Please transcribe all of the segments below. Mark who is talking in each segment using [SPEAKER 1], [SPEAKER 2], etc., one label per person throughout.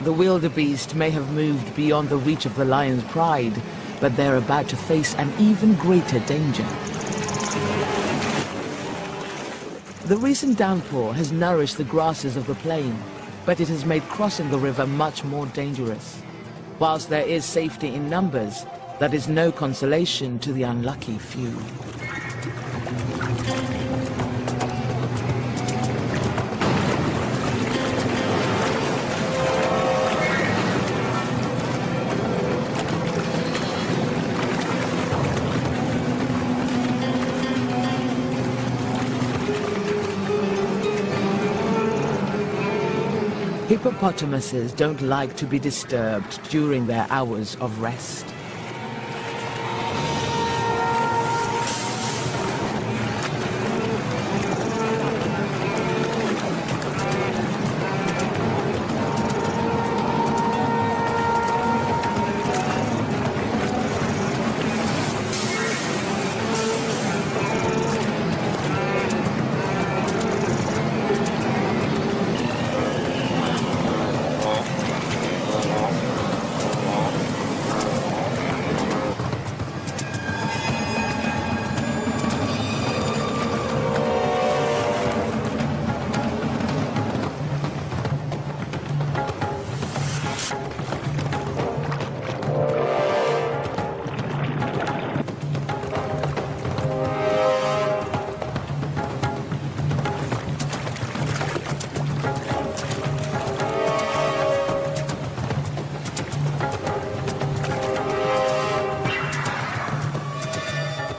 [SPEAKER 1] The wildebeest may have moved beyond the reach of the lion's pride, but they're about to face an even greater danger. The recent downpour has nourished the grasses of the plain, but it has made crossing the river much more dangerous. Whilst there is safety in numbers, that is no consolation to the unlucky few. Hippopotamuses don't like to be disturbed during their hours of rest.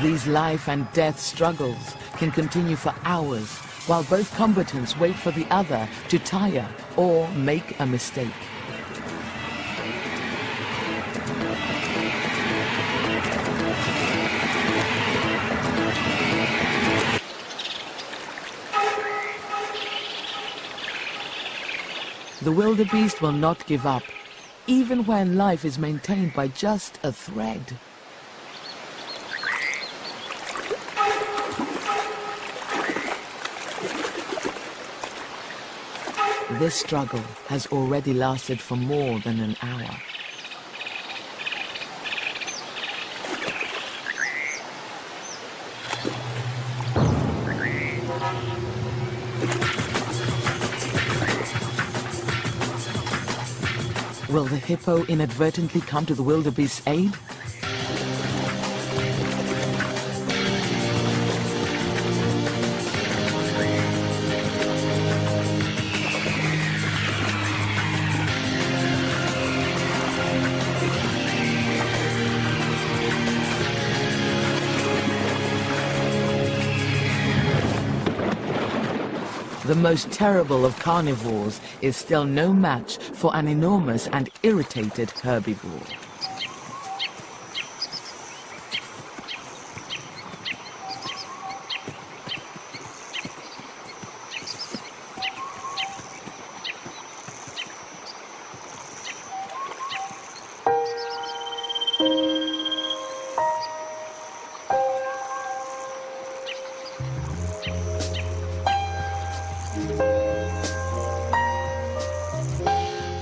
[SPEAKER 1] These life and death struggles can continue for hours, while both combatants wait for the other to tire or make a mistake. The wildebeest will not give up, even when life is maintained by just a thread. This struggle has already lasted for more than an hour. Will the hippo inadvertently come to the wildebeest's aid? The most terrible of carnivores is still no match for an enormous and irritated herbivore.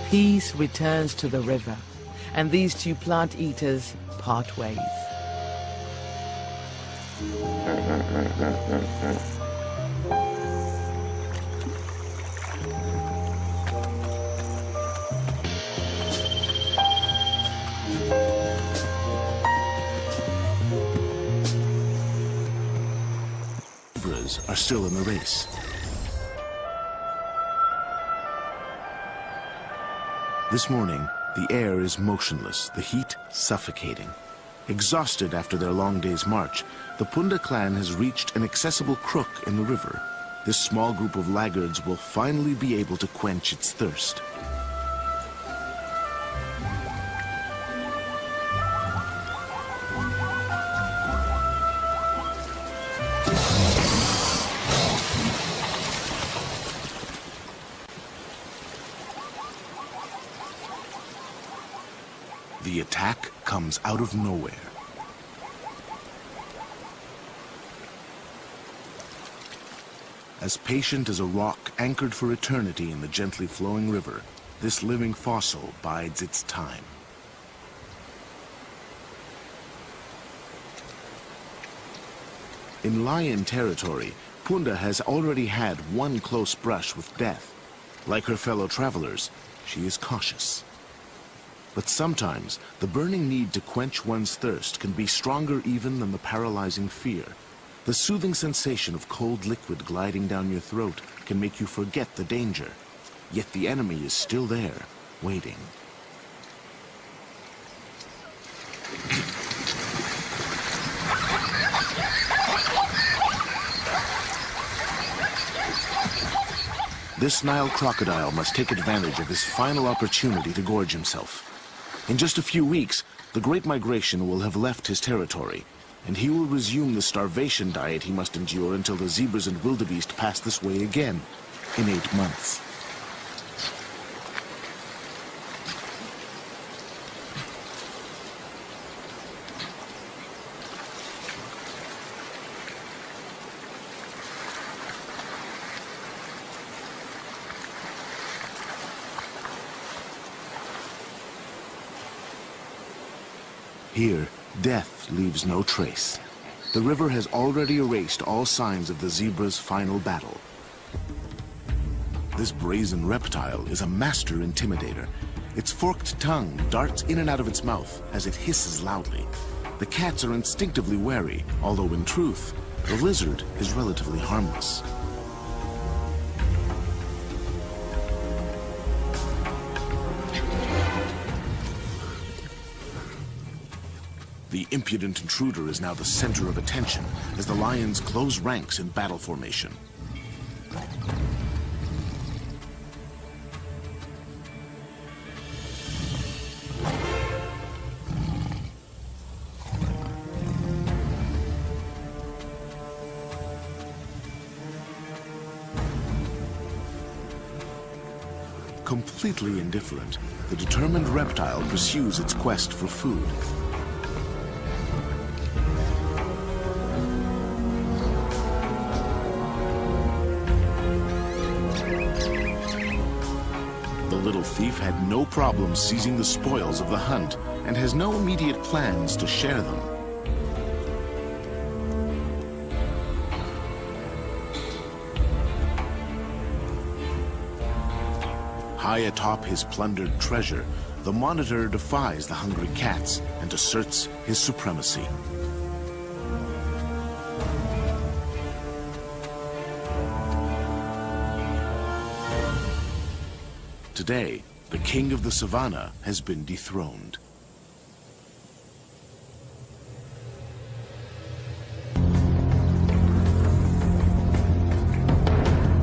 [SPEAKER 1] Peace returns to the river, and these two plant eaters part ways.
[SPEAKER 2] Zebras are still in the race. This morning, the air is motionless, the heat suffocating. Exhausted after their long day's march, the Punda clan has reached an accessible crook in the river. This small group of laggards will finally be able to quench its thirst. The attack comes out of nowhere. As patient as a rock anchored for eternity in the gently flowing river, this living fossil bides its time. In lion territory, Punda has already had one close brush with death. Like her fellow travelers, she is cautious. But sometimes, the burning need to quench one's thirst can be stronger even than the paralyzing fear. The soothing sensation of cold liquid gliding down your throat can make you forget the danger. Yet the enemy is still there, waiting. This Nile crocodile must take advantage of his final opportunity to gorge himself. In just a few weeks, the Great Migration will have left his territory, and he will resume the starvation diet he must endure until the zebras and wildebeest pass this way again, in 8 months. Here, death leaves no trace. The river has already erased all signs of the zebra's final battle. This brazen reptile is a master intimidator. Its forked tongue darts in and out of its mouth as it hisses loudly. The cats are instinctively wary, although in truth, the lizard is relatively harmless. The impudent intruder is now the center of attention as the lions close ranks in battle formation. Completely indifferent, the determined reptile pursues its quest for food. The little thief had no problem seizing the spoils of the hunt and has no immediate plans to share them. High atop his plundered treasure, the monitor defies the hungry cats and asserts his supremacy. Today, the king of the savannah has been dethroned.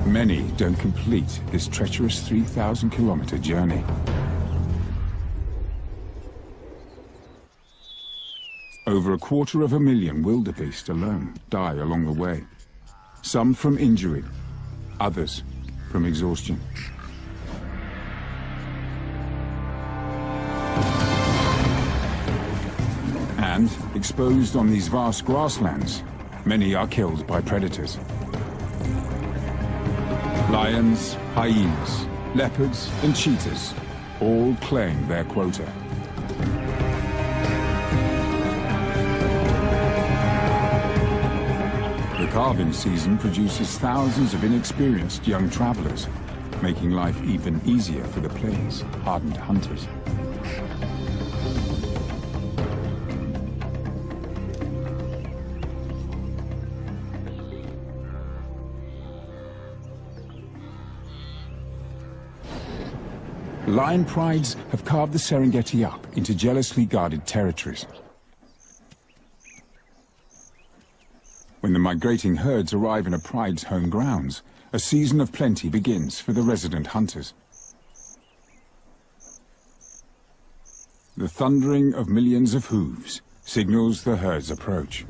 [SPEAKER 3] Many don't complete this treacherous 3,000-kilometer journey. Over 250,000 wildebeest alone die along the way. Some from injury, others from exhaustion. And, exposed on these vast grasslands, many are killed by predators. Lions, hyenas, leopards and cheetahs all claim their quota. The calving season produces thousands of inexperienced young travelers, making life even easier for the plains' hardened hunters. Lion prides have carved the Serengeti up into jealously guarded territories. When the migrating herds arrive in a pride's home grounds, a season of plenty begins for the resident hunters. The thundering of millions of hooves signals the herd's approach.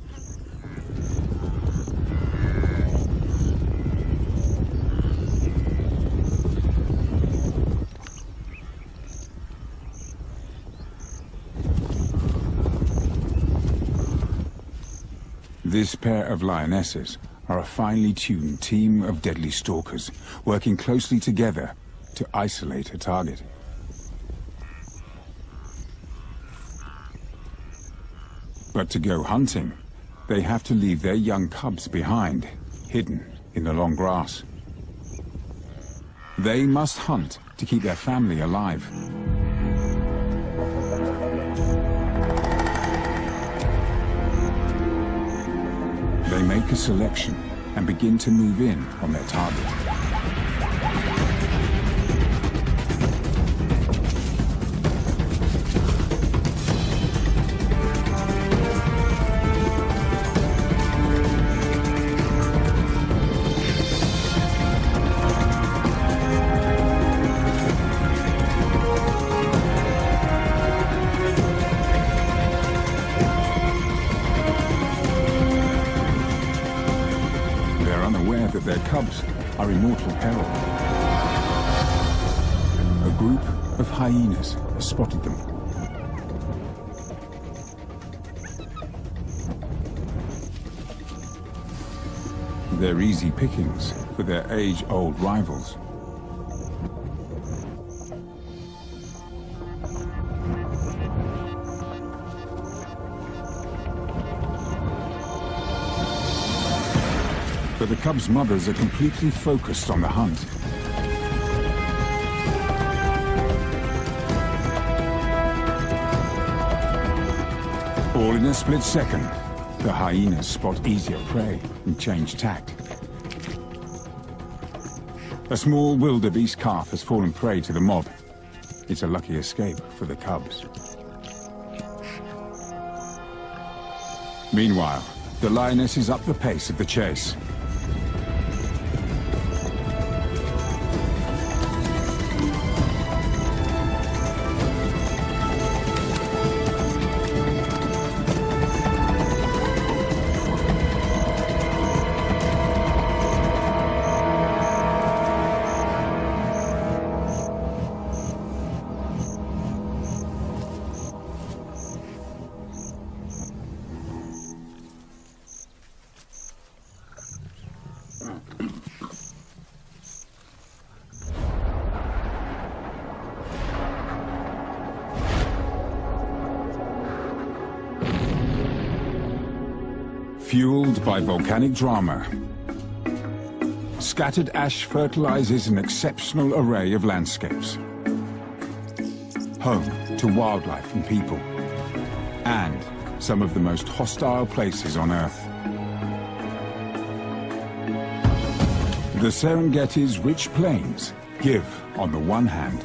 [SPEAKER 3] This pair of lionesses are a finely tuned team of deadly stalkers, working closely together to isolate a target. But to go hunting, they have to leave their young cubs behind, hidden in the long grass. They must hunt to keep their family alive. They make a selection and begin to move in on their target. Their cubs are in mortal peril. A group of hyenas has spotted them. They're easy pickings for their age-old rivals. But the cubs' mothers are completely focused on the hunt. All in a split second, the hyenas spot easier prey and change tack. A small wildebeest calf has fallen prey to the mob. It's a lucky escape for the cubs. Meanwhile, the lioness is up the pace of the chase. Fueled by volcanic drama, scattered ash fertilizes an exceptional array of landscapes. Home to wildlife and people, and some of the most hostile places on Earth. The Serengeti's rich plains give on the one hand,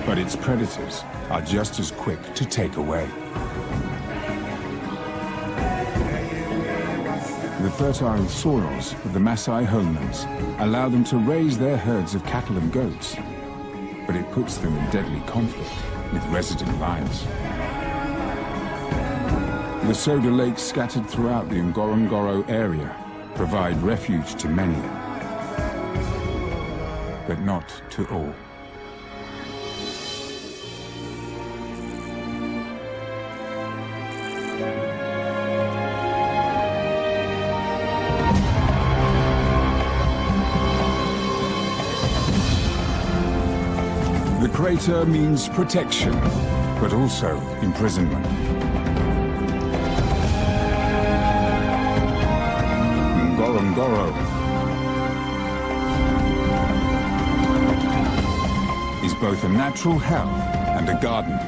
[SPEAKER 3] but its predators are just as quick to take away. The fertile soils of the Maasai homelands allow them to raise their herds of cattle and goats, but it puts them in deadly conflict with resident lions. The soda lakes scattered throughout the Ngorongoro area provide refuge to many, but not to all. The crater means protection, but also imprisonment. Ngorongoro is both a natural hell and a garden